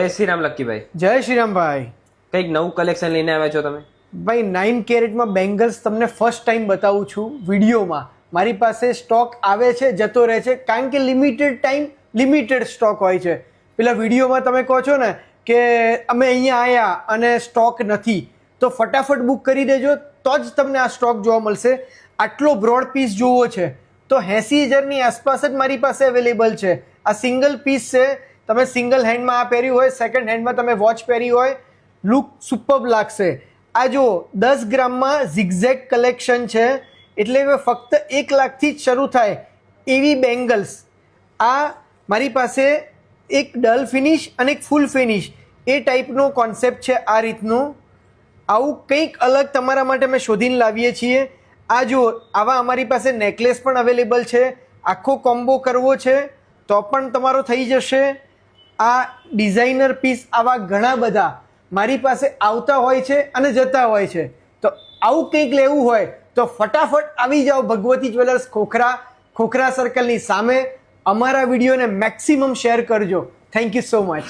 જય શ્રી રામ લક્કીભાઈ. જય શ્રી રામ ભાઈ. કંઈક નવું કલેક્શન લઈને આવ્યા છો તમે? ભાઈ 9 કેરેટમાં બેંગલ્સ તમને ફર્સ્ટ ટાઈમ બતાવું છું વિડીયોમાં. મારી પાસે સ્ટોક આવે છે, જતો રહે છે, કારણ કે લિમિટેડ ટાઈમ લિમિટેડ સ્ટોક હોય છે. પેલા વિડીયોમાં તમે કહો છો ને કે અમે અહીંયા આવ્યા અને સ્ટોક નથી, તો ફટાફટ બુક કરી દેજો, તો જ તમને આ સ્ટોક જોવા મળશે. આટલો બ્રોડ પીસ જોવો છે તો 80,000ની આસપાસ જ મારી પાસે અવેલેબલ છે. આ સિંગલ પીસ છે. તમે સિંગલ હેન્ડમાં આ પહેર્યું હોય, સેકન્ડ હેન્ડમાં તમે વોચ પહેરી હોય, લુક સુપર્બ લાગશે. આ જો 10 ગ્રામમાં ઝિગઝેગ કલેક્શન છે, એટલે કે ફક્ત 1 લાખથી જ શરૂ થાય એવી બેંગલ્સ. આ મારી પાસે એક ડલ ફિનિશ અને એક ફૂલ ફિનિશ એ ટાઈપનો કોન્સેપ્ટ છે. આ રીતનું આવું કંઈક અલગ તમારા માટે અમે શોધીને લાવીએ છીએ. આ જો આવા અમારી પાસે નેકલેસ પણ અવેલેબલ છે. આખો કોમ્બો કરવો છે તો પણ તમારો થઈ જશે. આ ડિઝાઇનર પીસ આવા ઘણા બધા મારી પાસે આવતા હોય છે અને જતા હોય છે. તો આવું કંઈક લેવું હોય તો ફટાફટ આવી જાઓ ભગવતી જ્વેલર્સ ખોખરા સર્કલની સામે. અમારા વિડીયોને મેક્સિમમ શેર કરજો. Thank you so much.